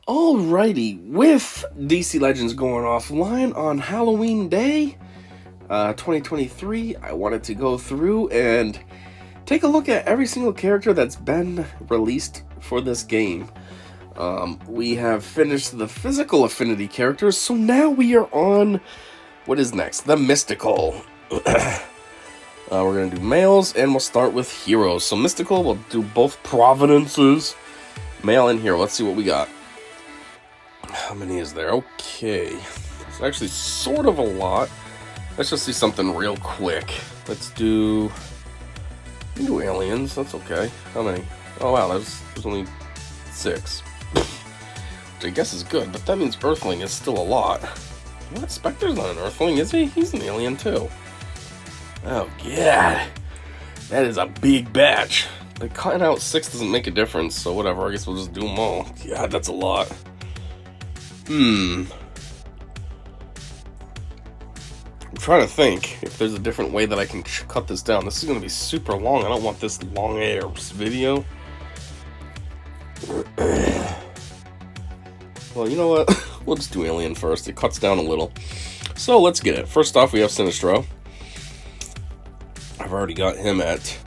Alrighty, with DC Legends going offline on Halloween Day, 2023, I wanted to go through and take a look at every single character that's been released for this game. We have finished the physical affinity characters, so now we are on, what is next? The Mystical. We're going to do males, and we'll start with heroes. So Mystical, we'll do both provenances, male and hero. Let's see what we got. How many is there? Okay. It's actually sort of a lot. Let's just see something real quick. Let's do... We can do aliens. That's okay. How many? Oh, wow. There's only 6. Which I guess is good, but that means Earthling is still a lot. What? Spectre's not an Earthling, is he? He's an alien, too. Oh, God. That is a big batch. But cutting out 6 doesn't make a difference, so whatever. I guess we'll just do them all. God, that's a lot. I'm trying to think if there's a different way that I can cut this down. This is going to be super long. I don't want this long-ass video. Well, you know what? We'll just do Alien first. It cuts down a little. So, let's get it. First off, we have Sinistro. I've already got him at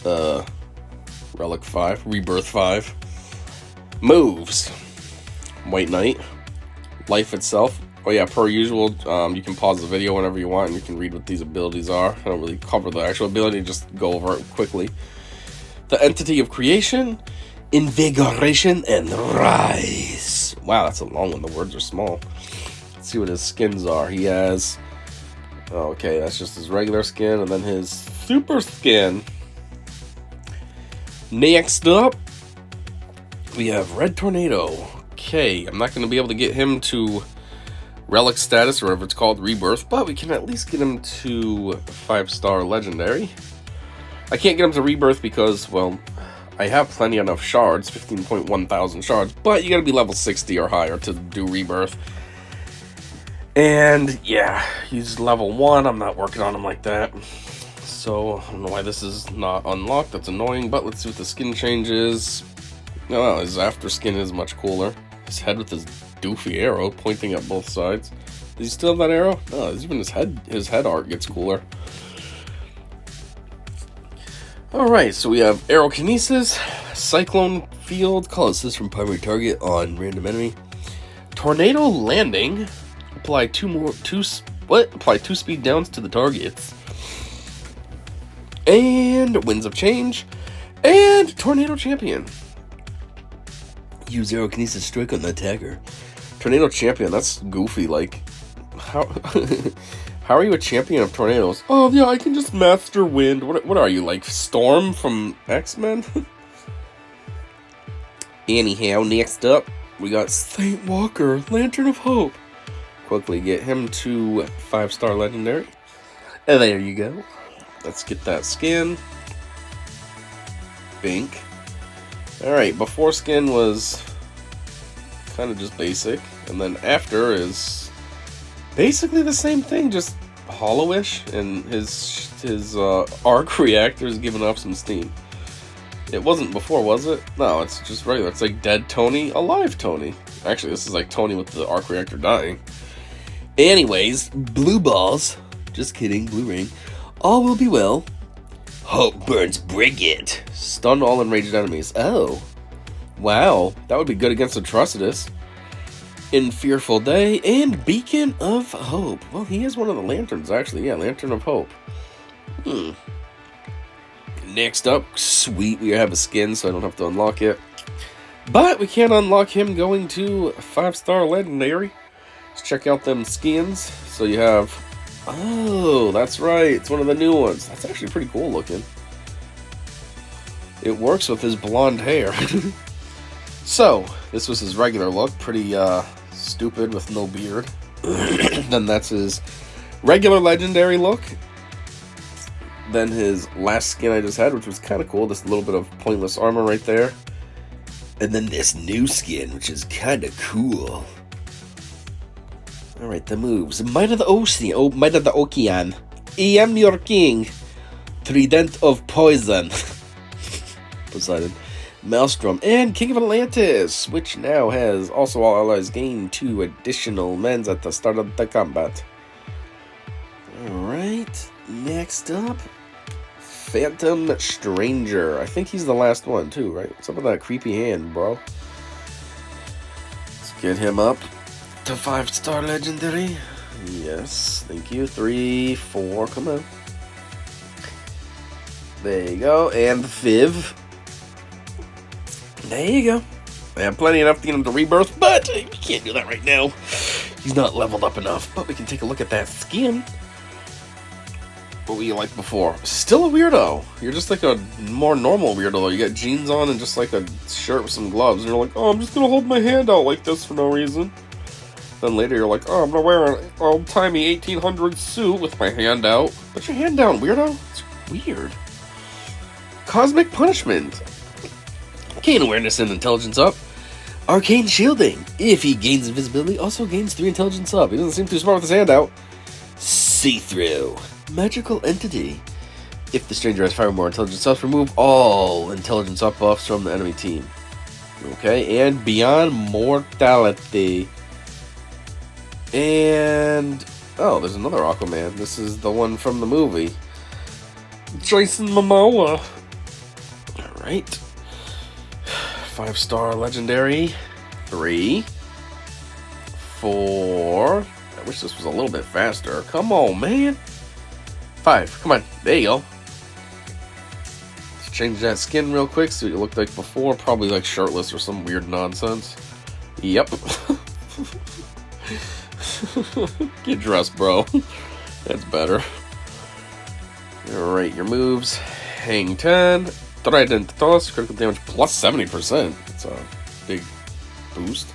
Relic 5, Rebirth 5. Moves. White Knight. Life itself. Oh yeah, per usual, you can pause the video whenever you want and you can read what these abilities are. I don't really cover the actual ability, just go over it quickly. The Entity of Creation, Invigoration, and Rise. Wow, that's a long one. The words are small. Let's see what his skins are. He has... Okay, that's just his regular skin, and then his super skin. Next up, we have Red Tornado. Okay, I'm not going to be able to get him to Relic status, or whatever it's called, Rebirth, but we can at least get him to 5-star Legendary. I can't get him to Rebirth because, well, I have plenty enough shards, 15.1 thousand shards, but you gotta be level 60 or higher to do Rebirth. And, yeah, he's level 1, I'm not working on him like that. So, I don't know why this is not unlocked, that's annoying, but let's see what the skin changes. Oh, his after skin is much cooler. His head with his doofy arrow pointing at both sides. Does he still have that arrow? No, even his head art gets cooler. Alright, so we have Aerokinesis, Cyclone Field, call assist from primary target on random enemy. Tornado Landing, apply 2 speed downs to the targets. And Winds of Change, and Tornado Champion. Use Aerokinesis strike on the attacker. Tornado Champion, that's goofy, like, how are you a champion of tornadoes? Oh, yeah, I can just master wind. What are you, like, Storm from X-Men? Anyhow, next up, we got Saint Walker, Lantern of Hope. Quickly get him to 5-star Legendary. And there you go. Let's get that skin. Bink. Alright, before skin was kind of just basic, and then after is basically the same thing, just hollowish, and his arc reactor is giving off some steam. It wasn't before, was it? No, it's just regular. It's like dead Tony, alive Tony. Actually, this is like Tony with the arc reactor dying. Anyways, blue balls. Just kidding, blue ring. All will be well. Hope burns Brigand. Stun all enraged enemies. Oh. Wow. That would be good against Atrocitus. In Fearful Day. And Beacon of Hope. Well, he is one of the lanterns, actually. Yeah, Lantern of Hope. Next up. Sweet. We have a skin, so I don't have to unlock it. But we can't unlock him going to 5-star Legendary. Let's check out them skins. So you have... Oh, that's right. It's one of the new ones. That's actually pretty cool looking. It works with his blonde hair. So, this was his regular look. Pretty stupid with no beard. Then that's his regular legendary look. Then his last skin I just had, which was kind of cool. This little bit of pointless armor right there. And then this new skin, which is kind of cool. Alright, the moves. Might of the Ocean. Oh, Might of the Ocean. I am your king. Trident of Poison. Poseidon. Maelstrom, and King of Atlantis, which now has also all allies gain 2 additional mens at the start of the combat. Alright, next up, Phantom Stranger. I think he's the last one too, right? What's up with that creepy hand, bro? Let's get him up to 5-star legendary. Yes, thank you. 3, 4, come on. There you go, and Viv. There you go. I have plenty enough to get him to rebirth, but we can't do that right now. He's not leveled up enough, but we can take a look at that skin. What were you like before? Still a weirdo. You're just like a more normal weirdo, though. You got jeans on and just like a shirt with some gloves, and you're like, oh, I'm just gonna hold my hand out like this for no reason. Then later you're like, oh, I'm gonna wear an old-timey 1800s suit with my hand out. Put your hand down, weirdo. It's weird. Cosmic Punishment. Arcane Awareness and Intelligence up. Arcane Shielding. If he gains invisibility, also gains 3 intelligence up. He doesn't seem too smart with his hand out. See-Through. Magical Entity. If the stranger has 5 or more intelligence ups, remove all intelligence up buffs from the enemy team. Okay, and Beyond Mortality. And... oh, there's another Aquaman. This is the one from the movie. Jason Momoa. Alright. 5-star legendary. 3. 4. I wish this was a little bit faster. Come on, man. 5. Come on. There you go. Let's change that skin real quick so you look like before. Probably like shirtless or some weird nonsense. Yep. Get dressed, bro. That's better. Alright, your moves. Hang 10. Trident Toss, critical damage plus 70%. It's a big boost.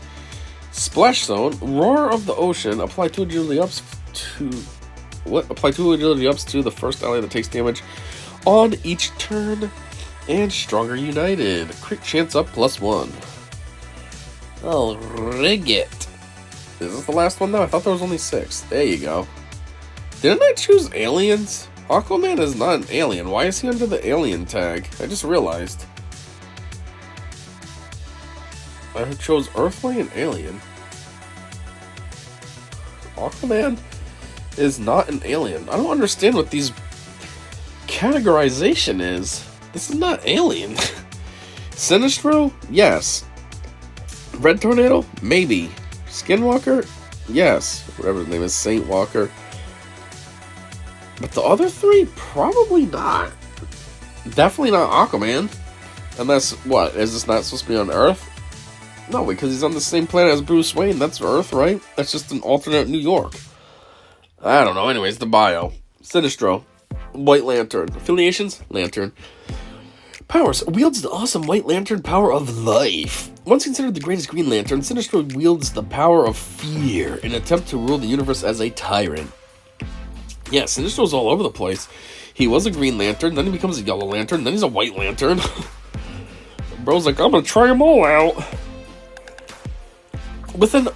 Splash Zone, Roar of the Ocean, apply 2 agility ups to... what? Apply 2 agility ups to the first ally that takes damage on each turn. And Stronger United, crit chance up plus 1. I'll rig it. Is this the last one though? I thought there was only 6. There you go. Didn't I choose aliens? Aquaman is not an alien. Why is he under the alien tag? I just realized. I chose Earthling and Alien. Aquaman is not an alien. I don't understand what these categorization is. This is not alien. Sinestro? Yes. Red Tornado? Maybe. Skinwalker? Yes. Whatever his name is. Saint Walker. But the other 3? Probably not. Definitely not Aquaman. Unless, what? Is this not supposed to be on Earth? No, because he's on the same planet as Bruce Wayne. That's Earth, right? That's just an alternate New York. I don't know. Anyways, the bio. Sinestro. White Lantern. Affiliations? Lantern. Powers. Wields the awesome White Lantern power of life. Once considered the greatest Green Lantern, Sinestro wields the power of fear in an attempt to rule the universe as a tyrant. Yeah, Sinestro's all over the place. He was a Green Lantern, then he becomes a Yellow Lantern, then he's a White Lantern. Bro's like, I'm gonna try them all out. With an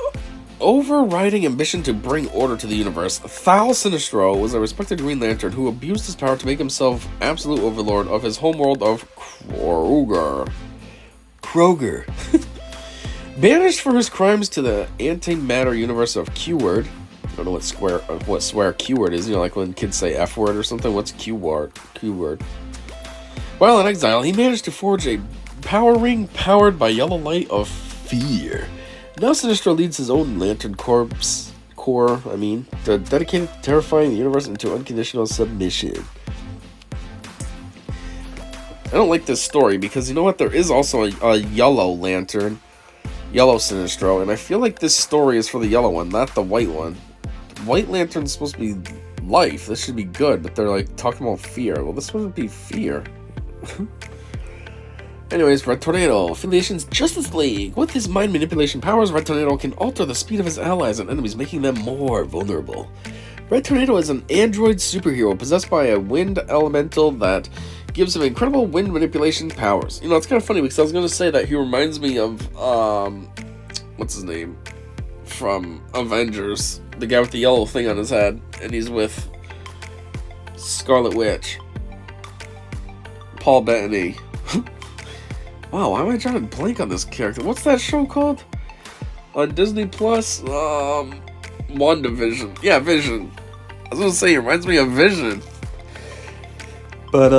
overriding ambition to bring order to the universe, Thal Sinestro was a respected Green Lantern who abused his power to make himself absolute overlord of his homeworld of Kroger. Banished for his crimes to the antimatter universe of Q-Word. I don't know what swear Q-word is. You know, like when kids say F-word or something. What's Q-word? While in exile, he managed to forge a power ring powered by yellow light of fear. Now Sinestro leads his own Lantern Corps, dedicated to terrifying the universe into unconditional submission. I don't like this story because you know what? There is also a Yellow Lantern, Yellow Sinestro, and I feel like this story is for the yellow one, not the white one. White Lantern's supposed to be life. This should be good, but they're like talking about fear. Well, this wouldn't be fear. Anyways, Red Tornado. Affiliations Justice League. With his mind manipulation powers, Red Tornado can alter the speed of his allies and enemies, making them more vulnerable. Red Tornado is an android superhero possessed by a wind elemental that gives him incredible wind manipulation powers. You know, it's kind of funny because I was going to say that he reminds me of, what's his name? From Avengers. The guy with the yellow thing on his head. And he's with Scarlet Witch. Paul Bettany. Wow, why am I trying to blank on this character? What's that show called? On Disney Plus? WandaVision. Yeah, Vision. I was gonna say, it reminds me of Vision. But,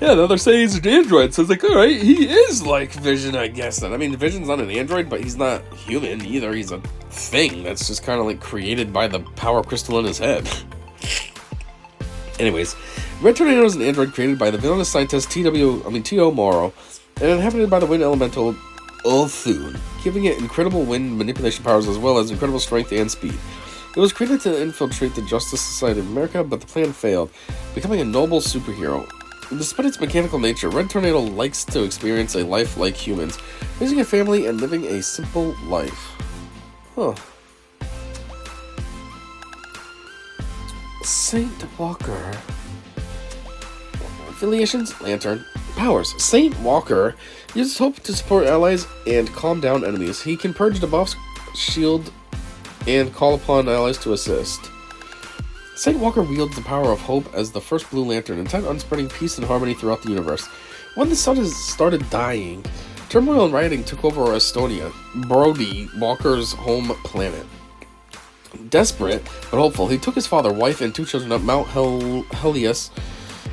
yeah, now they're saying he's an android, so it's like, alright, he is like Vision, I guess. Then. I mean, Vision's not an android, but he's not human either. He's a thing that's just kind of like created by the power crystal in his head. Anyways, Red Tornado is an android created by the villainous scientist T.O. Morrow, and inhabited by the wind elemental Ulthun, giving it incredible wind manipulation powers as well as incredible strength and speed. It was created to infiltrate the Justice Society of America, but the plan failed, becoming a noble superhero. Despite its mechanical nature, Red Tornado likes to experience a life like humans, raising a family and living a simple life. Huh. Saint Walker. Affiliations, Lantern. Powers. Saint Walker uses hope to support allies and calm down enemies. He can purge debuffs, shield, and call upon allies to assist. Saint Walker wields the power of hope as the first Blue Lantern, intent on spreading peace and harmony throughout the universe. When the sun has started dying, turmoil and rioting took over Estonia, Brody Walker's home planet. Desperate, but hopeful, he took his father, wife, and 2 children up Mount Helios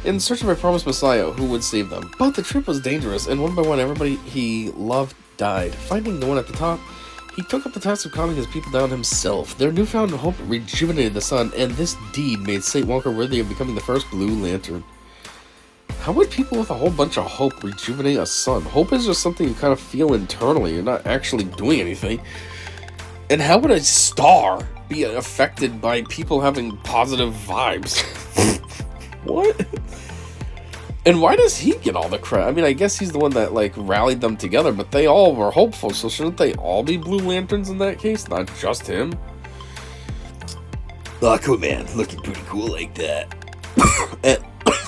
in search of a promised messiah who would save them. But the trip was dangerous, and one by one everybody he loved died. Finding no one at the top, he took up the task of calming his people down himself. Their newfound hope rejuvenated the sun, and this deed made Saint Walker worthy of becoming the first Blue Lantern. How would people with a whole bunch of hope rejuvenate a sun? Hope is just something you kind of feel internally. You're not actually doing anything. And how would a star be affected by people having positive vibes? What? And why does he get all the credit? I mean, I guess he's the one that, like, rallied them together, but they all were hopeful, so shouldn't they all be Blue Lanterns in that case? Not just him? Aquaman, looking pretty cool like that.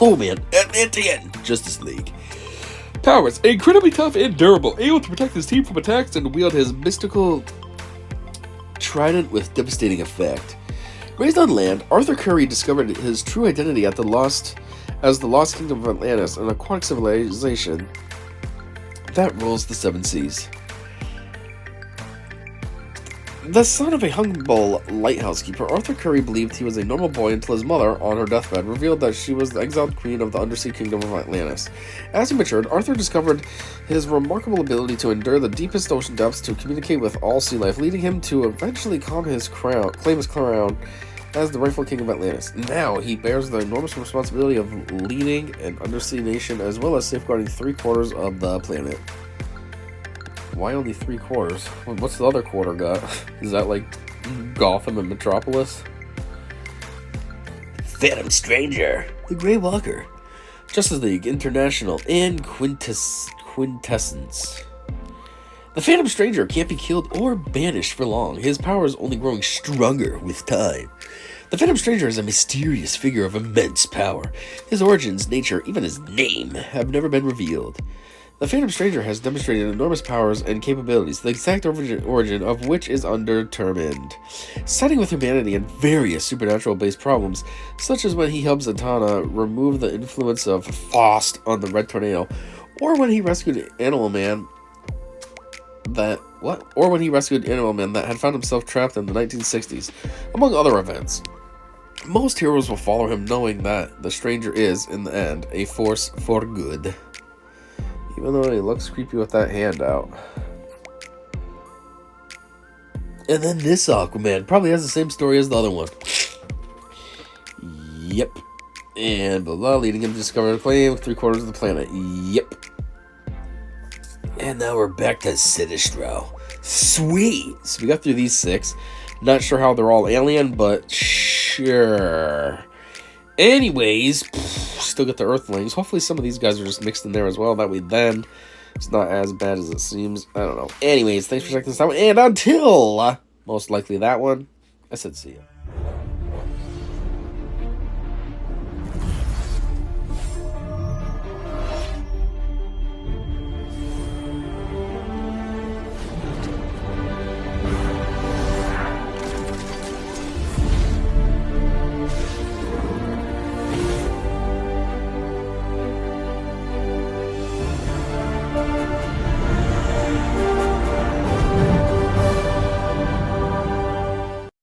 Oh man, Atlantean, Justice League. Powers, incredibly tough and durable, able to protect his team from attacks and wield his mystical trident with devastating effect. Raised on land, Arthur Curry discovered his true identity at the Lost Kingdom of Atlantis, an aquatic civilization that rules the 7 seas. The son of a humble lighthouse keeper, Arthur Curry believed he was a normal boy until his mother, on her deathbed, revealed that she was the exiled queen of the undersea kingdom of Atlantis. As he matured, Arthur discovered his remarkable ability to endure the deepest ocean depths to communicate with all sea life, leading him to eventually claim his crown as the rightful king of Atlantis. Now he bears the enormous responsibility of leading an undersea nation as well as safeguarding 3/4 of the planet. Why only 3/4? What's the other quarter got? Is that like Gotham and Metropolis? Phantom Stranger, the Grey Walker, Justice League International, and Quintessence. The Phantom Stranger can't be killed or banished for long. His power is only growing stronger with time. The Phantom Stranger is a mysterious figure of immense power. His origins, nature, even his name have never been revealed. The Phantom Stranger has demonstrated enormous powers and capabilities, the exact origin of which is undetermined. Siding with humanity in various supernatural-based problems, such as when he helped Zatanna remove the influence of Faust on the Red Tornado, or when he rescued Animal Man that had found himself trapped in the 1960s, among other events. Most heroes will follow him knowing that the Stranger is, in the end, a force for good. Even though he looks creepy with that hand out. And then this Aquaman probably has the same story as the other one. Yep. And blah blah, leading him to discover a claim with 3/4 of the planet. Yep. And now we're back to Sinistro. Sweet! So we got through these 6. Not sure how they're all alien, but sure. Anyways, still get the Earthlings. Hopefully some of these guys are just mixed in there as well. That way then it's not as bad as it seems. I don't know. Anyways, thanks for checking this out. And until most likely that one, I said see ya.